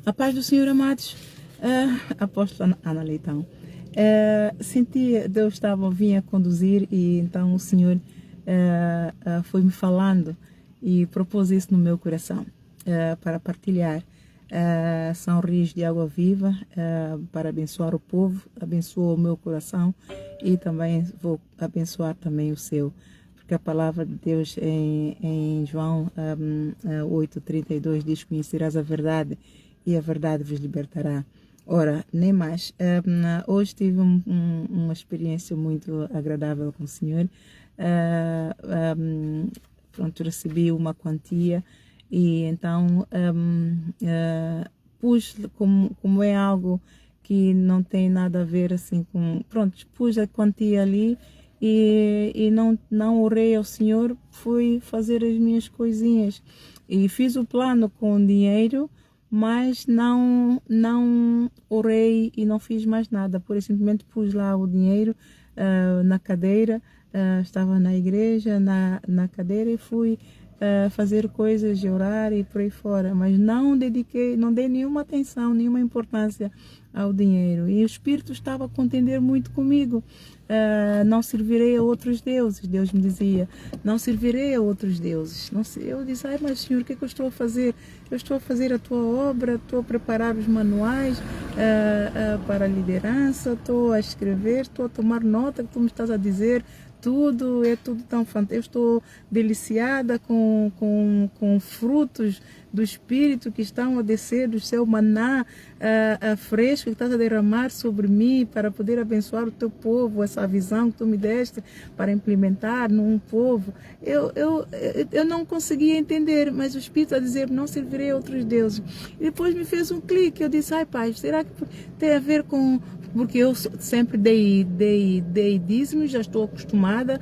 A paz do Senhor, amados. Apóstola Ana Leitão. Senti, Deus vinha conduzir e então o Senhor foi me falando e propôs isso no meu coração para partilhar. São rios de água viva para abençoar o povo, abençoa o meu coração e também vou abençoar também o seu. Porque a palavra de Deus em João 8:32 diz: conhecerás a verdade e a verdade vos libertará. Ora, nem mais. Hoje tive uma experiência muito agradável com o Senhor. Pronto, recebi uma quantia e então pus, como é algo que não tem nada a ver assim com... Pronto, pus a quantia ali e não orei ao Senhor, fui fazer as minhas coisinhas. E fiz o plano com o dinheiro, mas não orei e não fiz mais nada. Por simplesmente pus lá o dinheiro na cadeira, estava na igreja, na cadeira e fui fazer coisas de orar e por aí fora. Mas não dei nenhuma atenção, nenhuma importância ao dinheiro. E o Espírito estava a contender muito comigo. Não servirei a outros deuses, Deus me dizia, não servirei a outros deuses. Eu disse, mas Senhor, o que é que eu estou a fazer? Eu estou a fazer a tua obra, estou a preparar os manuais para a liderança, estou a escrever, estou a tomar nota que tu me estás a dizer. É tudo tão fantástico. Eu estou deliciada com frutos do Espírito que estão a descer do céu, maná fresco que estás a derramar sobre mim para poder abençoar o teu povo, essa visão que tu me deste para implementar num povo. Eu não conseguia entender, mas o Espírito a dizer, não servirei a outros deuses. E depois me fez um clique, eu disse, Pai, será que tem a ver com... Porque eu sempre dei dízimos, já estou acostumada,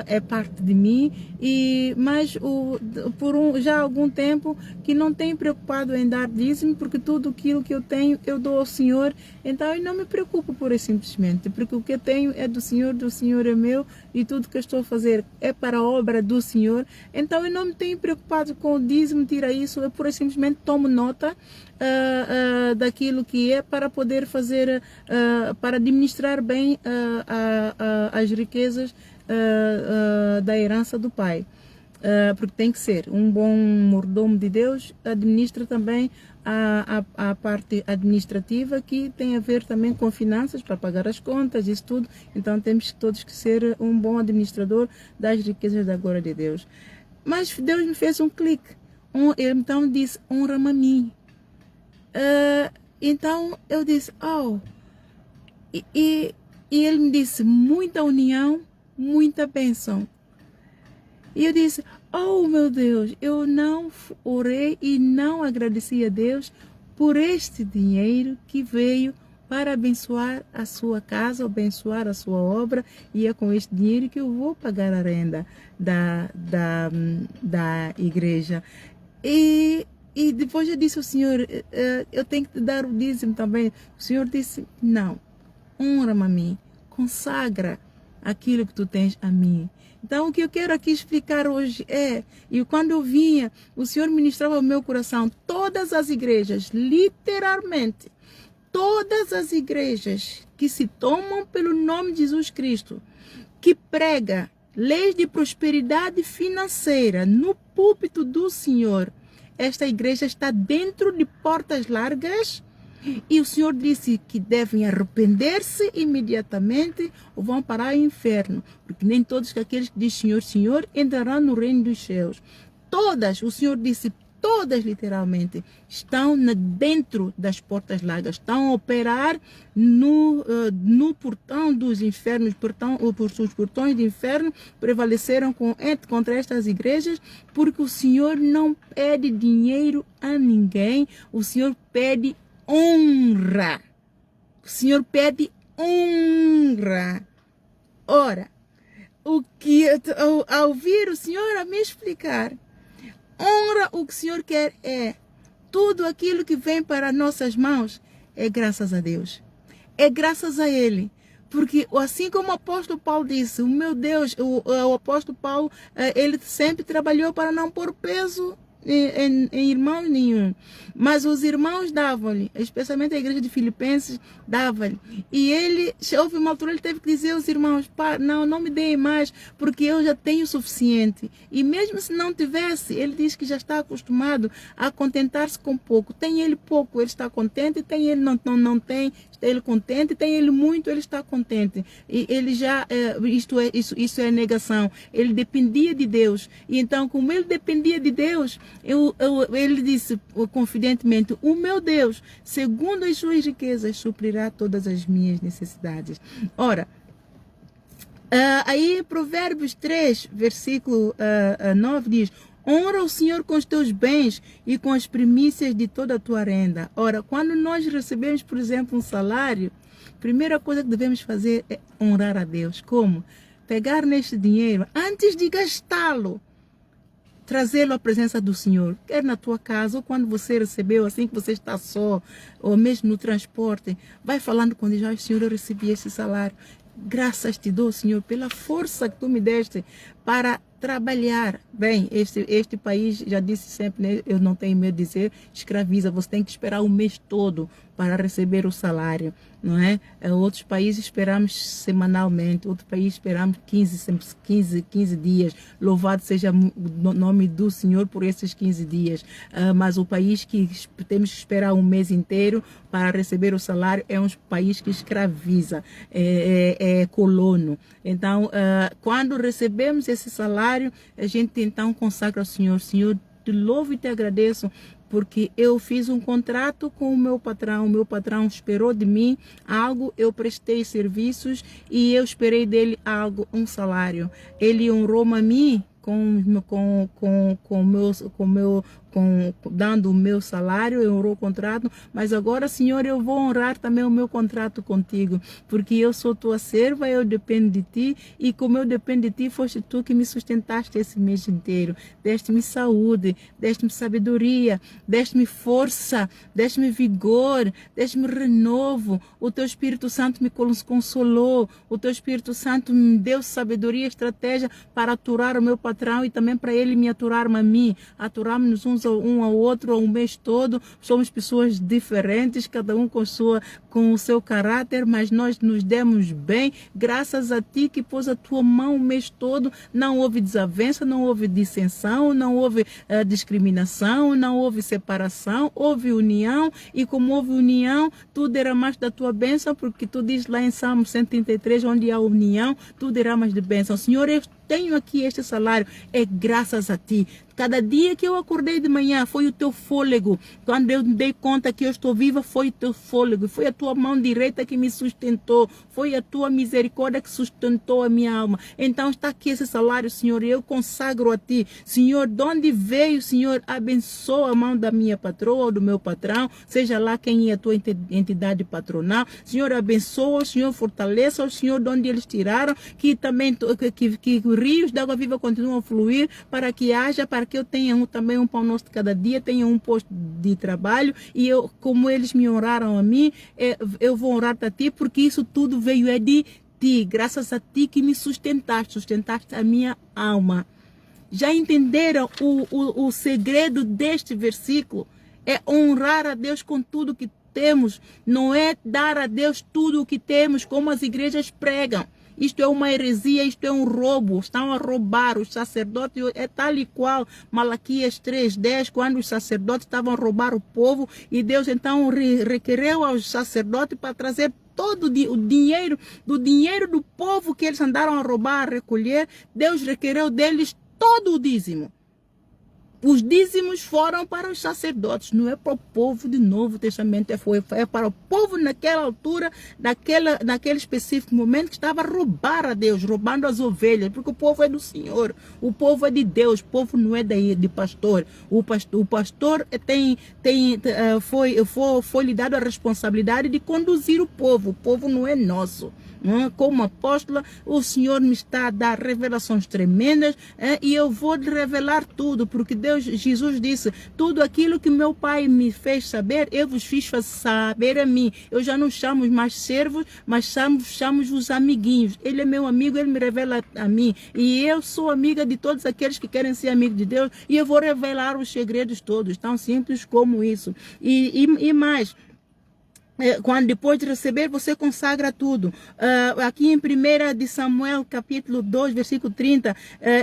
é parte de mim, mas já há algum tempo que não tenho preocupado em dar dízimo, porque tudo aquilo que eu tenho eu dou ao Senhor, então eu não me preocupo por isso simplesmente, porque o que eu tenho é do Senhor é meu, e tudo que eu estou a fazer é para a obra do Senhor, então eu não me tenho preocupado com o dízimo, tira isso, eu por simplesmente tomo nota daquilo que é para poder fazer, para administrar bem as riquezas da herança do Pai. Porque tem que ser um bom mordomo de Deus, administra também a parte administrativa que tem a ver também com finanças, para pagar as contas, isso tudo. Então temos todos que ser um bom administrador das riquezas da glória de Deus. Mas Deus me fez um clique, ele então disse, honra-me a mim. Então eu disse, e ele me disse, muita união, muita bênção. E eu disse, meu Deus, eu não orei e não agradeci a Deus por este dinheiro que veio para abençoar a sua casa, abençoar a sua obra, e é com este dinheiro que eu vou pagar a renda da igreja. E depois eu disse ao Senhor, eu tenho que te dar o dízimo também. O Senhor disse, não, honra-me a mim, consagra aquilo que tu tens a mim. Então o que eu quero aqui explicar hoje e quando eu vinha, o Senhor ministrava ao meu coração, todas as igrejas, literalmente, todas as igrejas que se tomam pelo nome de Jesus Cristo, que prega leis de prosperidade financeira no púlpito do Senhor, esta igreja está dentro de portas largas e o Senhor disse que devem arrepender-se imediatamente ou vão parar ao inferno, porque nem todos aqueles que dizem Senhor, Senhor entrarão no reino dos céus. Todas, o Senhor disse, todas literalmente, estão dentro das portas largas, estão a operar no portão dos infernos, os portões do inferno prevaleceram contra estas igrejas, porque o Senhor não pede dinheiro a ninguém, o Senhor pede honra. O Senhor pede honra. Ora, ao ouvir o Senhor a me explicar, honra, o que o Senhor quer é tudo aquilo que vem para nossas mãos é graças a Deus. É graças a Ele. Porque assim como o apóstolo Paulo disse, o meu Deus, o apóstolo Paulo, ele sempre trabalhou para não pôr peso em irmãos nenhum. Mas os irmãos davam-lhe, especialmente a igreja de Filipenses, dava-lhe. E ele, houve uma altura, ele teve que dizer aos irmãos, pá, não me deem mais, porque eu já tenho o suficiente. E mesmo se não tivesse, ele diz que já está acostumado a contentar-se com pouco. Tem ele pouco, ele está contente, tem ele não tem, está ele contente, tem ele muito, ele está contente. E ele já, isso é negação. Ele dependia de Deus. E então, como ele dependia de Deus, ele disse confidentemente, o meu Deus, segundo as suas riquezas, suprirá todas as minhas necessidades. Ora, aí Provérbios 3, versículo 9 diz, honra o Senhor com os teus bens e com as primícias de toda a tua renda. Ora, quando nós recebemos, por exemplo, um salário, a primeira coisa que devemos fazer é honrar a Deus. Como? Pegar neste dinheiro, antes de gastá-lo, trazê-lo à presença do Senhor, quer na tua casa, ou quando você recebeu, assim que você está só, ou mesmo no transporte, vai falando com Deus, Senhor, eu recebi esse salário, graças te dou, Senhor, pela força que tu me deste para trabalhar. Bem, este país, já disse sempre, né, eu não tenho medo de dizer, escraviza, você tem que esperar o mês todo para receber o salário, não é? Outros países esperamos semanalmente, outro país esperamos 15 dias, louvado seja o nome do Senhor por esses 15 dias, mas o país que temos que esperar um mês inteiro para receber o salário é um país que escraviza, é colono. Então, quando recebemos esse salário, a gente então consagra ao Senhor, Senhor, te louvo e te agradeço, porque eu fiz um contrato com o meu patrão esperou de mim algo, eu prestei serviços e eu esperei dele algo, um salário. Ele honrou-me a mim dando o meu salário, eu honrou o contrato, mas agora, Senhor, eu vou honrar também o meu contrato contigo, porque eu sou tua serva, eu dependo de ti, e como eu dependo de ti, foste tu que me sustentaste esse mês inteiro, deste-me saúde, deste-me sabedoria, deste-me força, deste-me vigor, deste-me renovo, o teu Espírito Santo me consolou, o teu Espírito Santo me deu sabedoria e estratégia para aturar o meu patrão e também para ele me aturar-me a mim, aturarmos uns um ao outro o mês todo. Somos pessoas diferentes, cada um com o seu caráter, mas nós nos demos bem, graças a ti que pôs a tua mão o mês todo. Não houve desavença, não houve dissensão, não houve discriminação, não houve separação, houve união, e como houve união, tu derramaste da tua bênção, porque tu diz lá em Salmo 133, onde há união, tu derramas de bênção. Senhor, eu tenho aqui este salário, é graças a ti. Cada dia que eu acordei de manhã foi o teu fôlego. Quando eu me dei conta que eu estou viva, foi o teu fôlego. Foi a tua mão direita que me sustentou. Foi a tua misericórdia que sustentou a minha alma. Então está aqui esse salário, Senhor, e eu consagro a ti. Senhor, de onde veio, Senhor, abençoa a mão da minha patroa ou do meu patrão, seja lá quem é a tua entidade patronal. Senhor, abençoa, Senhor, fortaleça o Senhor de onde eles tiraram, que também que rios de água viva continuam a fluir, para que eu tenha também um pão nosso de cada dia, tenha um posto de trabalho, e eu, como eles me honraram a mim, eu vou honrar a ti, porque isso tudo veio de ti, graças a ti que me sustentaste a minha alma. Já entenderam o segredo deste versículo? É honrar a Deus com tudo que temos, não é dar a Deus tudo o que temos, como as igrejas pregam. Isto é uma heresia, isto é um roubo, estão a roubar os sacerdotes, é tal e qual Malaquias 3:10, quando os sacerdotes estavam a roubar o povo, e Deus então requereu aos sacerdotes para trazer todo o dinheiro do povo que eles andaram a roubar, a recolher. Deus requereu deles todo o dízimo. Os dízimos foram para os sacerdotes, não é para o povo do Novo Testamento, é para o povo naquela altura, naquele específico momento, que estava a roubar a Deus, roubando as ovelhas, porque o povo é do Senhor, o povo é de Deus, o povo não é de pastor. O pastor foi lhe dado a responsabilidade de conduzir o povo não é nosso. Como apóstola, o Senhor me está a dar revelações tremendas, e eu vou lhe revelar tudo, porque Jesus disse, tudo aquilo que meu Pai me fez saber, eu vos fiz saber a mim. Eu já não chamo mais servos, mas chamo-vos amiguinhos. Ele é meu amigo, ele me revela a mim. E eu sou amiga de todos aqueles que querem ser amigos de Deus, e eu vou revelar os segredos todos, tão simples como isso. E mais, quando depois de receber, você consagra tudo. Aqui em 1 de Samuel, capítulo 2, versículo 30,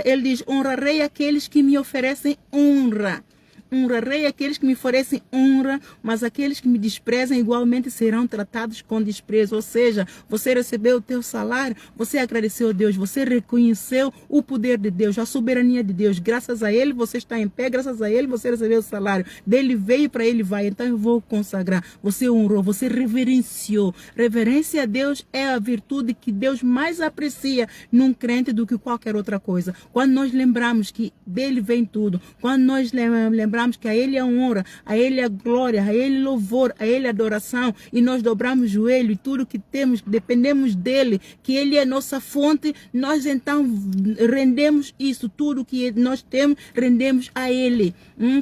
ele diz, honrarei aqueles que me oferecem honra. Honrarei aqueles que me oferecem honra, mas aqueles que me desprezam igualmente serão tratados com desprezo. Ou seja, você recebeu o teu salário, você agradeceu a Deus, você reconheceu o poder de Deus, a soberania de Deus. Graças a Ele você está em pé, graças a Ele você recebeu o salário. Dele veio, para Ele vai. Então eu vou consagrar. Você honrou, você reverenciou. Reverência a Deus é a virtude que Deus mais aprecia num crente do que qualquer outra coisa. Quando nós lembramos que dele vem tudo, quando nós lembramos que a Ele é honra, a Ele é glória, a Ele é louvor, a Ele é adoração, e nós dobramos o joelho e tudo que temos, dependemos dEle, que Ele é nossa fonte, nós então rendemos isso, tudo que nós temos, rendemos a Ele,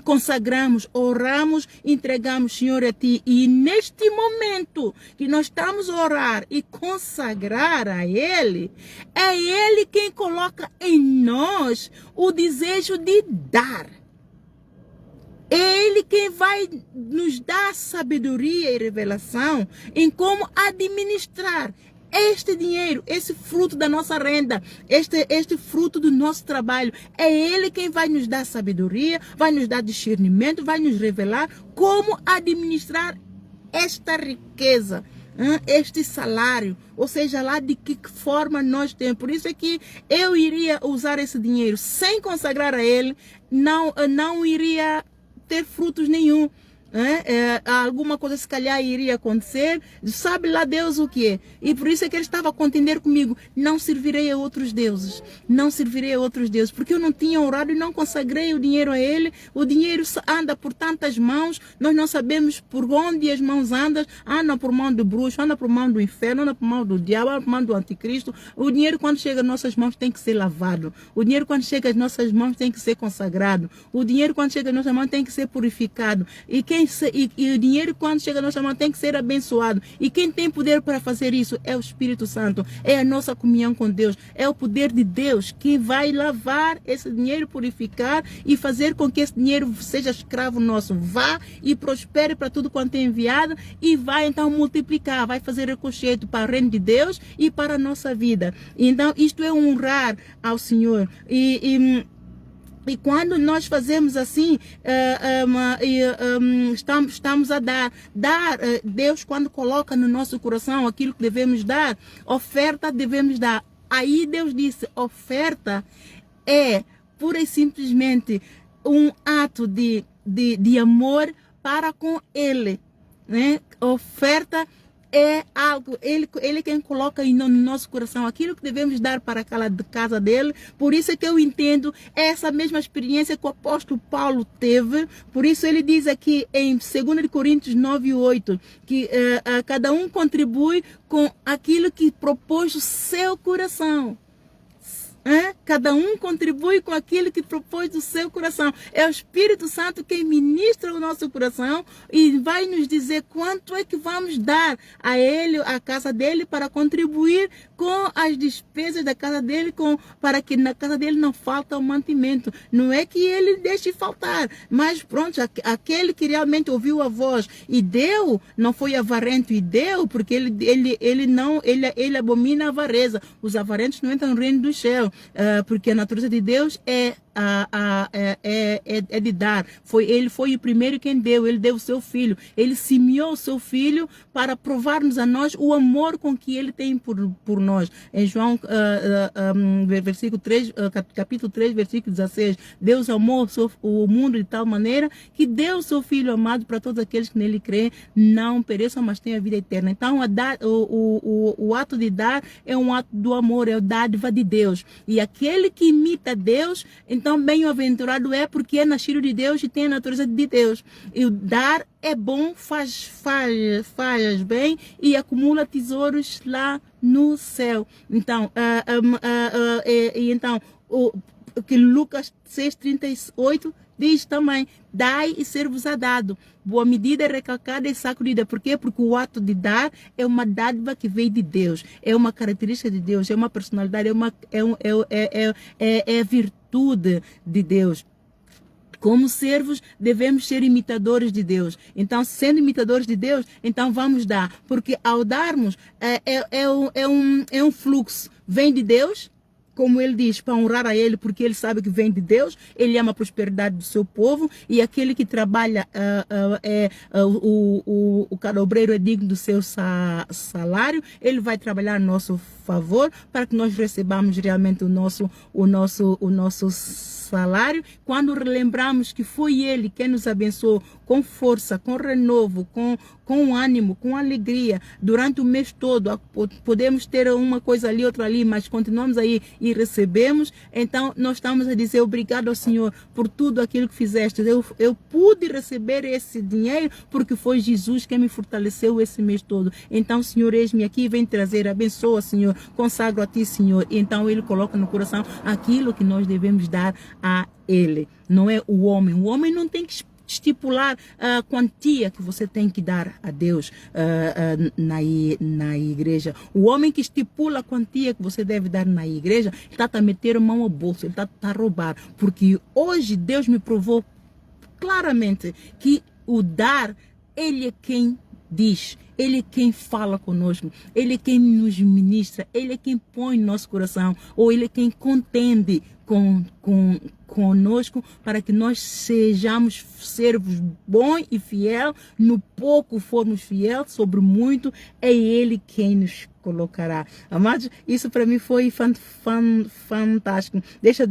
consagramos, oramos, entregamos, Senhor, a Ti, e neste momento que nós estamos a orar e consagrar a Ele, é Ele quem coloca em nós o desejo de dar. É Ele quem vai nos dar sabedoria e revelação em como administrar este dinheiro, esse fruto da nossa renda, este fruto do nosso trabalho. É Ele quem vai nos dar sabedoria, vai nos dar discernimento, vai nos revelar como administrar esta riqueza, este salário, ou seja, lá de que forma nós temos. Por isso é que eu iria usar esse dinheiro sem consagrar a Ele, não iria ter frutos nenhum. Alguma coisa se calhar iria acontecer, sabe lá Deus o que é. E por isso é que ele estava a contender comigo, não servirei a outros deuses, não servirei a outros deuses, porque eu não tinha orado e não consagrei o dinheiro a Ele. O dinheiro anda por tantas mãos, nós não sabemos por onde as mãos andam, anda por mão do bruxo, anda por mão do inferno, anda por mão do diabo, anda por mão do anticristo. O dinheiro quando chega às nossas mãos tem que ser lavado, o dinheiro quando chega às nossas mãos tem que ser consagrado, o dinheiro quando chega às nossas mãos tem que ser purificado, e o dinheiro quando chega à nossa mão tem que ser abençoado. E quem tem poder para fazer isso é o Espírito Santo, é a nossa comunhão com Deus, é o poder de Deus que vai lavar esse dinheiro, purificar e fazer com que esse dinheiro seja escravo nosso, vá e prospere para tudo quanto é enviado, e vai então multiplicar, vai fazer recocheto para o reino de Deus e para a nossa vida. Então isto é honrar ao Senhor. E quando nós fazemos assim, estamos a dar, Deus quando coloca no nosso coração aquilo que devemos dar, oferta devemos dar. Aí Deus disse, oferta é pura e simplesmente um ato de amor para com Ele, né? Oferta é algo, ele é quem coloca no nosso coração aquilo que devemos dar para aquela casa dele. Por isso é que eu entendo essa mesma experiência que o apóstolo Paulo teve. Por isso ele diz aqui em 2 Coríntios 9:8 que cada um contribui com aquilo que propôs o seu coração. Cada um contribui com aquilo que propôs do seu coração. É o Espírito Santo quem ministra o nosso coração e vai nos dizer quanto é que vamos dar a Ele, a casa dele, para contribuir com as despesas da casa dele, para que na casa dele não falta o mantimento. Não é que ele deixe faltar, mas pronto, aquele que realmente ouviu a voz e deu, não foi avarento e deu, porque ele abomina a avareza. Os avarentos não entram no reino do céu. Porque a natureza de Deus é de dar. Ele foi o primeiro quem deu. Ele deu o seu filho. Ele semeou o seu filho para provar-nos a nós o amor com que ele tem por nós. Em João versículo 3, capítulo 3, versículo 16, Deus amou o mundo de tal maneira que deu o seu filho amado para todos aqueles que nele creem, não pereçam, mas tenham a vida eterna. Então o ato de dar é um ato do amor, é a dádiva de Deus. E aquele que imita Deus, Então, bem-aventurado é porque é nascido de Deus e tem a natureza de Deus. E o dar é bom, faz bem e acumula tesouros lá no céu. Então, então o que Lucas 6,38 diz também: dai e ser-vos-á dado. Boa medida, recalcada e sacudida. Por quê? Porque o ato de dar é uma dádiva que veio de Deus. É uma característica de Deus, é uma personalidade, é virtude de Deus. Como servos, devemos ser imitadores de Deus. Então, sendo imitadores de Deus, então vamos dar. Porque ao darmos, é um fluxo. Vem de Deus, como ele diz, para honrar a ele, porque ele sabe que vem de Deus, ele ama a prosperidade do seu povo, e aquele que trabalha, cada obreiro é digno do seu salário, ele vai trabalhar a nosso favor, para que nós recebamos realmente o nosso salário. Quando relembramos que foi ele quem nos abençoou com força, com renovo, com ânimo, com alegria, durante o mês todo, podemos ter uma coisa ali, outra ali, mas continuamos aí e recebemos, então nós estamos a dizer obrigado ao Senhor por tudo aquilo que fizeste. Eu pude receber esse dinheiro porque foi Jesus quem me fortaleceu esse mês todo. Então, Senhor, eis-me aqui, vem trazer, abençoa, Senhor, consagro a Ti, Senhor. E então Ele coloca no coração aquilo que nós devemos dar a Ele, não é o homem. O homem não tem que estipular a quantia que você tem que dar a Deus na igreja. O homem que estipula a quantia que você deve dar na igreja está a meter a mão ao bolso, ele está a roubar. Porque hoje Deus me provou claramente que o dar, Ele é quem diz, Ele é quem fala conosco, Ele é quem nos ministra, Ele é quem põe no nosso coração, ou Ele é quem contende conosco, para que nós sejamos servos bons e fiel. No pouco formos fiel, sobre muito é Ele quem nos colocará. Amados, isso para mim foi fantástico. Deixa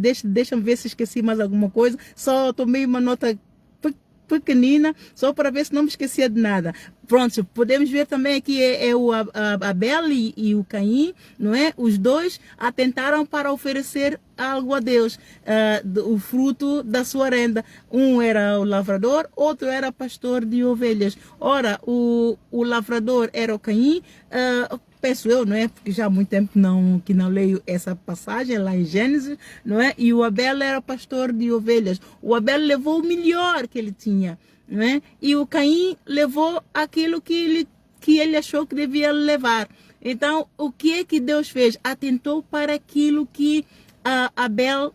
eu ver se esqueci mais alguma coisa. Só tomei uma nota pequenina, só para ver se não me esquecia de nada. Pronto, podemos ver também aqui o Abel e o Caim, não é? Os dois atentaram para oferecer algo a Deus, o fruto da sua renda. Um era o lavrador, outro era pastor de ovelhas. Ora, o lavrador era o Caim, penso eu, não é? Porque já há muito tempo que não leio essa passagem lá em Gênesis, não é? E o Abel era pastor de ovelhas. O Abel levou o melhor que ele tinha, não é? E o Caim levou aquilo que ele achou que devia levar. Então, o que é que Deus fez? Atentou para aquilo que Abel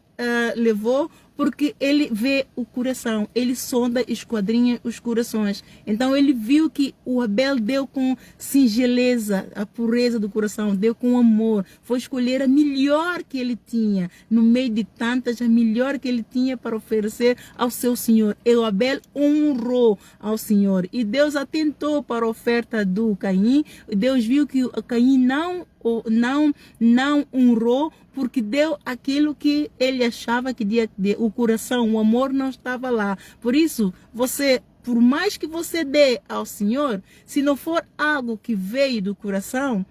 levou, porque ele vê o coração, ele sonda e esquadrinha os corações. Então ele viu que o Abel deu com singeleza, a pureza do coração, deu com amor, foi escolher a melhor que ele tinha, no meio de tantas, a melhor que ele tinha para oferecer ao seu Senhor. E o Abel honrou ao Senhor, e Deus atentou para a oferta do Caim. Deus viu que o Caim não honrou, porque deu aquilo que ele achava que o coração, o amor não estava lá. Por isso, por mais que você dê ao Senhor, se não for algo que veio do coração,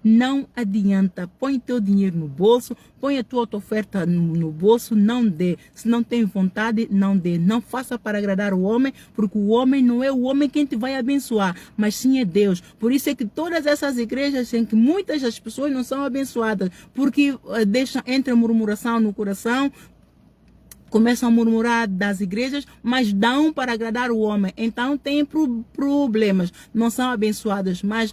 não adianta. Põe teu dinheiro no bolso, põe a tua oferta no bolso, não dê. Se não tem vontade, não dê. Não faça para agradar o homem, porque o homem não é o homem quem te vai abençoar, mas sim é Deus. Por isso é que todas essas igrejas em que muitas das pessoas não são abençoadas, porque entra murmuração no coração, começam a murmurar das igrejas, mas dão para agradar o homem. Então tem problemas, não são abençoadas. Mas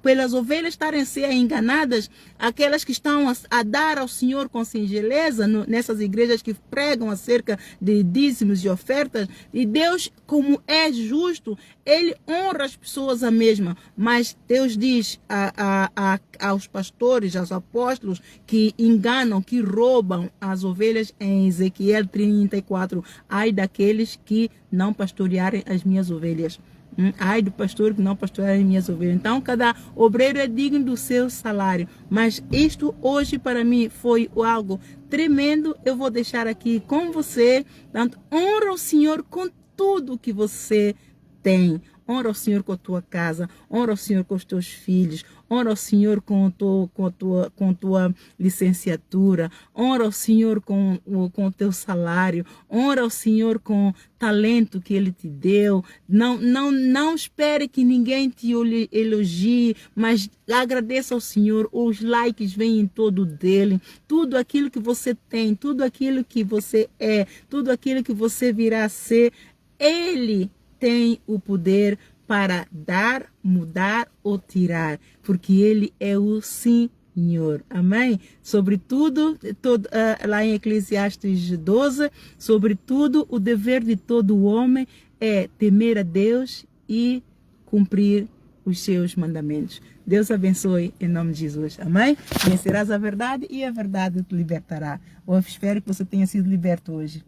pelas ovelhas estarem sendo enganadas, aquelas que estão a dar ao Senhor com singeleza, nessas igrejas que pregam acerca de dízimos e ofertas, e Deus, como é justo, Ele honra as pessoas a mesma. Mas Deus diz aos pastores, aos apóstolos, que enganam, que roubam as ovelhas, em Ezequiel 34, ai daqueles que não pastorearem as minhas ovelhas. Ai do pastor que não pastorear as minhas ovelhas. Então, cada obreiro é digno do seu salário. Mas isto hoje para mim foi algo tremendo. Eu vou deixar aqui com você. Portanto, honra o Senhor com tudo que você tem. honra o Senhor com a tua casa, honra o Senhor com os teus filhos, honra o Senhor com a tua licenciatura, honra o Senhor com o teu salário, honra o Senhor com o talento que Ele te deu. Não espere que ninguém te elogie, mas agradeça ao Senhor. Os likes vêm em todo dele. Tudo aquilo que você tem, tudo aquilo que você é, tudo aquilo que você virá a ser, Ele tem o poder para dar, mudar ou tirar, porque Ele é o Senhor. Amém? Sobretudo, lá em Eclesiastes 12, sobretudo o dever de todo homem é temer a Deus e cumprir os seus mandamentos. Deus abençoe em nome de Jesus. Amém? Conhecerás a verdade e a verdade te libertará. Eu espero que você tenha sido liberto hoje.